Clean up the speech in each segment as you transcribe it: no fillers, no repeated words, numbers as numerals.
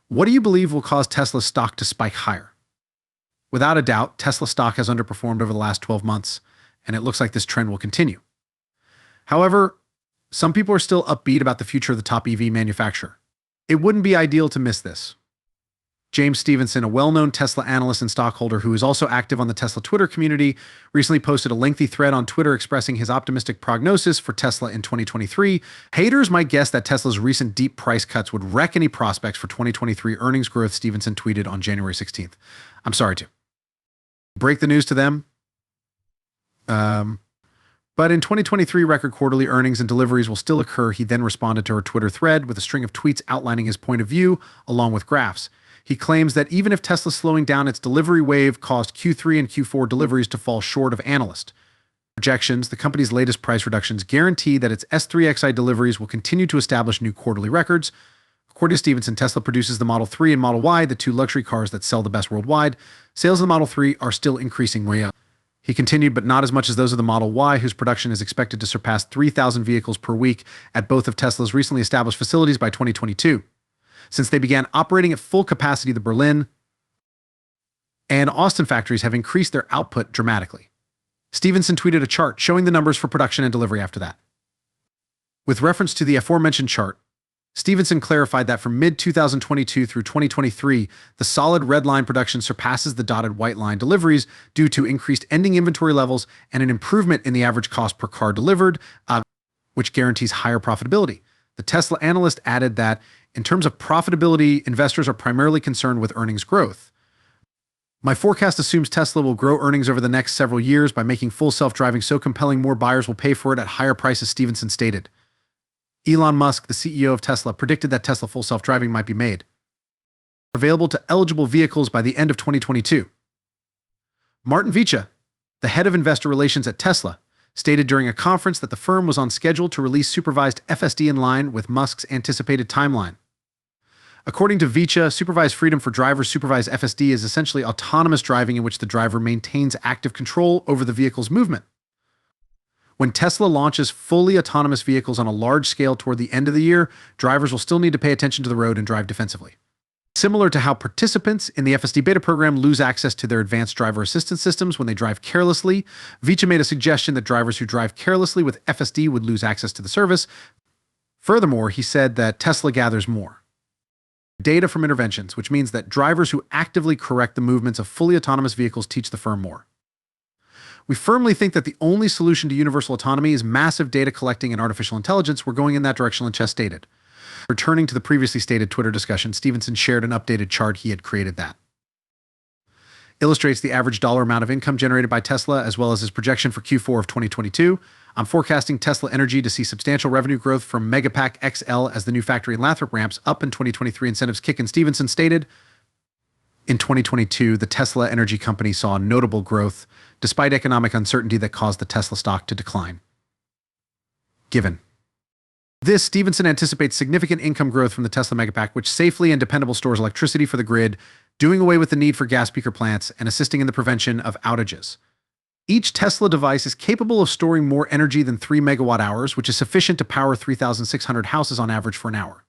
What do you believe will cause Tesla's stock to spike higher? Without a doubt, Tesla stock has underperformed over the last 12 months, and it looks like this trend will continue. However, some people are still upbeat about the future of the top EV manufacturer. It wouldn't be ideal to miss this. James Stevenson, a well-known Tesla analyst and stockholder who is also active on the Tesla Twitter community, recently posted a lengthy thread on Twitter expressing his optimistic prognosis for Tesla in 2023. Haters might guess that Tesla's recent deep price cuts would wreck any prospects for 2023 earnings growth, Stevenson tweeted on January 16th. I'm sorry to break the news to them. But in 2023, record quarterly earnings and deliveries will still occur. He then responded to her Twitter thread with a string of tweets outlining his point of view, along with graphs. He claims that even if Tesla's slowing down its delivery wave caused Q3 and Q4 deliveries to fall short of analyst projections, the company's latest price reductions guarantee that its S3XI deliveries will continue to establish new quarterly records. According to Stevenson, Tesla produces the Model 3 and Model Y, the two luxury cars that sell the best worldwide. Sales of the Model 3 are still increasing way up. He continued, but not as much as those of the Model Y, whose production is expected to surpass 3,000 vehicles per week at both of Tesla's recently established facilities by 2022. Since they began operating at full capacity, the Berlin and Austin factories have increased their output dramatically. Stevenson tweeted a chart showing the numbers for production and delivery after that. With reference to the aforementioned chart, Stevenson clarified that from mid-2022 through 2023, the solid red line production surpasses the dotted white line deliveries due to increased ending inventory levels and an improvement in the average cost per car delivered, which guarantees higher profitability. The Tesla analyst added that, in terms of profitability, investors are primarily concerned with earnings growth. My forecast assumes Tesla will grow earnings over the next several years by making full self-driving so compelling more buyers will pay for it at higher prices, Stevenson stated. Elon Musk, the CEO of Tesla, predicted that Tesla full self-driving might be made available to eligible vehicles by the end of 2022. Martin Vicha, the head of investor relations at Tesla, stated during a conference that the firm was on schedule to release supervised FSD in line with Musk's anticipated timeline. According to Vicha, supervised freedom for drivers supervised FSD is essentially autonomous driving in which the driver maintains active control over the vehicle's movement. When Tesla launches fully autonomous vehicles on a large scale toward the end of the year, drivers will still need to pay attention to the road and drive defensively. Similar to how participants in the FSD beta program lose access to their advanced driver assistance systems when they drive carelessly, Vicha made a suggestion that drivers who drive carelessly with FSD would lose access to the service. Furthermore, he said that Tesla gathers more data from interventions, which means that drivers who actively correct the movements of fully autonomous vehicles teach the firm more. We firmly think that the only solution to universal autonomy is massive data collecting and artificial intelligence. We're going in that direction, Lynch stated. Returning to the previously stated Twitter discussion, Stevenson shared an updated chart he had created that illustrates the average dollar amount of income generated by Tesla, as well as his projection for Q4 of 2022. I'm forecasting Tesla Energy to see substantial revenue growth from Megapack XL as the new factory in Lathrop ramps up in 2023. Incentives kick in, Stevenson stated. In 2022, the Tesla Energy company saw notable growth despite economic uncertainty that caused the Tesla stock to decline. Given this, Stevenson anticipates significant income growth from the Tesla Megapack, which safely and dependable stores electricity for the grid, doing away with the need for gas peaker plants and assisting in the prevention of outages. Each Tesla device is capable of storing more energy than 3 megawatt hours, which is sufficient to power 3,600 houses on average for an hour.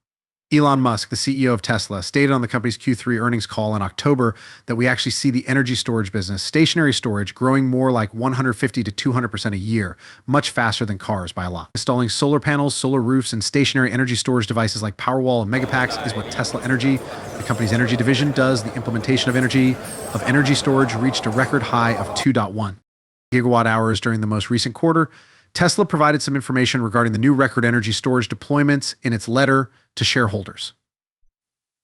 Elon Musk, the CEO of Tesla, stated on the company's Q3 earnings call in October that we actually see the energy storage business, stationary storage, growing more like 150 to 200% a year, much faster than cars by a lot. Installing solar panels, solar roofs, and stationary energy storage devices like Powerwall and Megapacks is what Tesla Energy, the company's energy division, does. The implementation of energy storage reached a record high of 2.1 gigawatt hours during the most recent quarter. Tesla provided some information regarding the new record energy storage deployments in its letter to shareholders.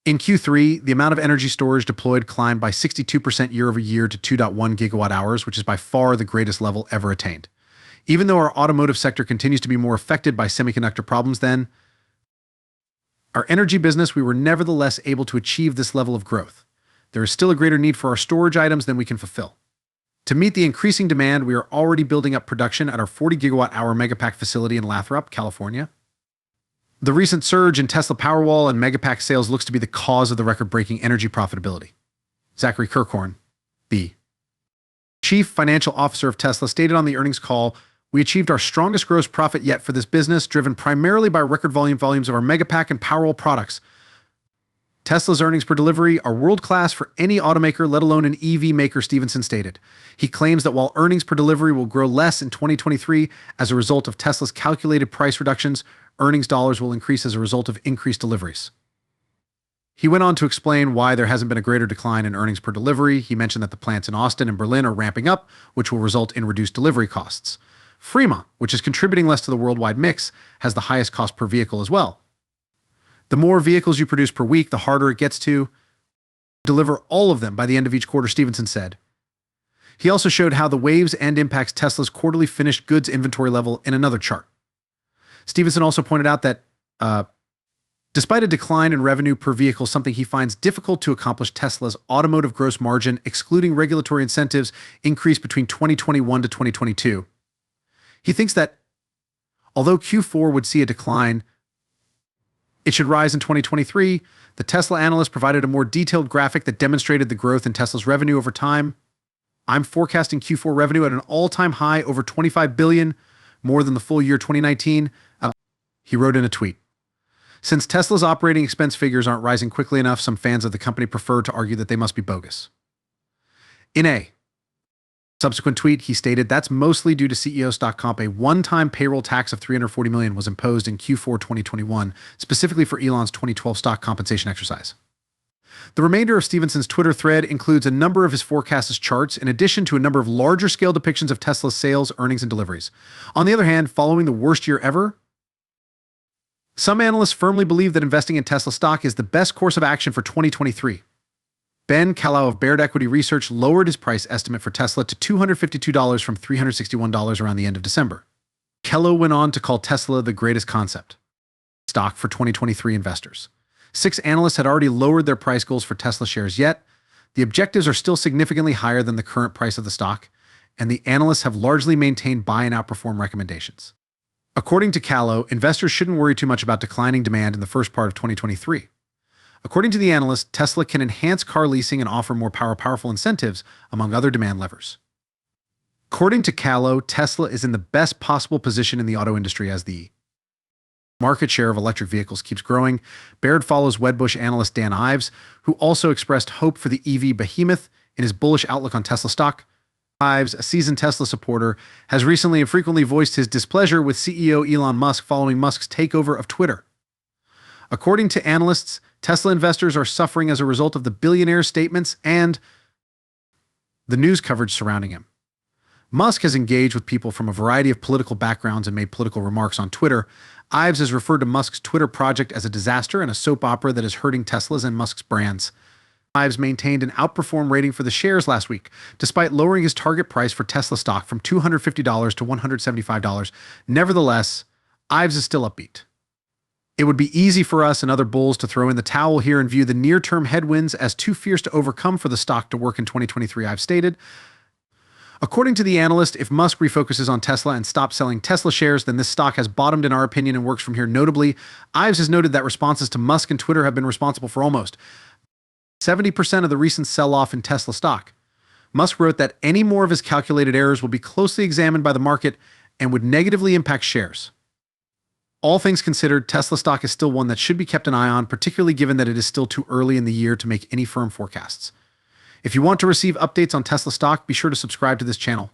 In Q3, the amount of energy storage deployed climbed by 62% year over year to 2.1 gigawatt hours, which is by far the greatest level ever attained. Even though our automotive sector continues to be more affected by semiconductor problems than our energy business, we were nevertheless able to achieve this level of growth. There is still a greater need for our storage items than we can fulfill. To meet the increasing demand, we are already building up production at our 40 gigawatt hour Megapack facility in Lathrop, California. The recent surge in Tesla Powerwall and Megapack sales looks to be the cause of the record-breaking energy profitability. Zachary Kirkhorn, the chief financial officer of Tesla, stated on the earnings call, "We achieved our strongest gross profit yet for this business, driven primarily by record volumes of our Megapack and Powerwall products. Tesla's earnings per delivery are world-class for any automaker, let alone an EV maker, Stevenson stated. He claims that while earnings per delivery will grow less in 2023 as a result of Tesla's calculated price reductions, earnings dollars will increase as a result of increased deliveries. He went on to explain why there hasn't been a greater decline in earnings per delivery. He mentioned that the plants in Austin and Berlin are ramping up, which will result in reduced delivery costs. Fremont, which is contributing less to the worldwide mix, has the highest cost per vehicle as well. The more vehicles you produce per week, the harder it gets to deliver all of them by the end of each quarter, Stevenson said. He also showed how the waves and impacts Tesla's quarterly finished goods inventory level in another chart. Stevenson also pointed out that despite a decline in revenue per vehicle, something he finds difficult to accomplish, Tesla's automotive gross margin, excluding regulatory incentives, increased between 2021 to 2022. He thinks that although Q4 would see a decline, it should rise in 2023. The Tesla analyst provided a more detailed graphic that demonstrated the growth in Tesla's revenue over time. I'm forecasting Q4 revenue at an all-time high, over $25 billion, more than the full year 2019, he wrote in a tweet. Since Tesla's operating expense figures aren't rising quickly enough, some fans of the company prefer to argue that they must be bogus. In a subsequent tweet, he stated that's mostly due to CEO stock comp. A one-time payroll tax of $340 million was imposed in Q4 2021, specifically for Elon's 2012 stock compensation exercise. The remainder of Stevenson's Twitter thread includes a number of his forecast charts, in addition to a number of larger-scale depictions of Tesla's sales, earnings, and deliveries. On the other hand, following the worst year ever, some analysts firmly believe that investing in Tesla stock is the best course of action for 2023. Ben Kallow of Baird Equity Research lowered his price estimate for Tesla to $252 from $361 around the end of December. Kallow went on to call Tesla the greatest concept stock for 2023 investors. 6 analysts had already lowered their price goals for Tesla shares, yet the objectives are still significantly higher than the current price of the stock, and the analysts have largely maintained buy and outperform recommendations. According to Kallow, investors shouldn't worry too much about declining demand in the first part of 2023. According to the analyst, Tesla can enhance car leasing and offer more powerful incentives, among other demand levers. According to Kallow, Tesla is in the best possible position in the auto industry as the market share of electric vehicles keeps growing. Baird follows Wedbush analyst Dan Ives, who also expressed hope for the EV behemoth in his bullish outlook on Tesla stock. Ives, a seasoned Tesla supporter, has recently and frequently voiced his displeasure with CEO Elon Musk following Musk's takeover of Twitter. According to analysts, Tesla investors are suffering as a result of the billionaire's statements and the news coverage surrounding him. Musk has engaged with people from a variety of political backgrounds and made political remarks on Twitter. Ives has referred to Musk's Twitter project as a disaster and a soap opera that is hurting Tesla's and Musk's brands. Ives maintained an outperform rating for the shares last week, despite lowering his target price for Tesla stock from $250 to $175. Nevertheless, Ives is still upbeat. It would be easy for us and other bulls to throw in the towel here and view the near-term headwinds as too fierce to overcome for the stock to work in 2023, Ives stated. According to the analyst, if Musk refocuses on Tesla and stops selling Tesla shares, then this stock has bottomed in our opinion and works from here. Notably, Ives has noted that responses to Musk and Twitter have been responsible for almost 70% of the recent sell-off in Tesla stock. Musk wrote that any more of his calculated errors will be closely examined by the market and would negatively impact shares. All things considered, Tesla stock is still one that should be kept an eye on, particularly given that it is still too early in the year to make any firm forecasts. If you want to receive updates on Tesla stock, be sure to subscribe to this channel.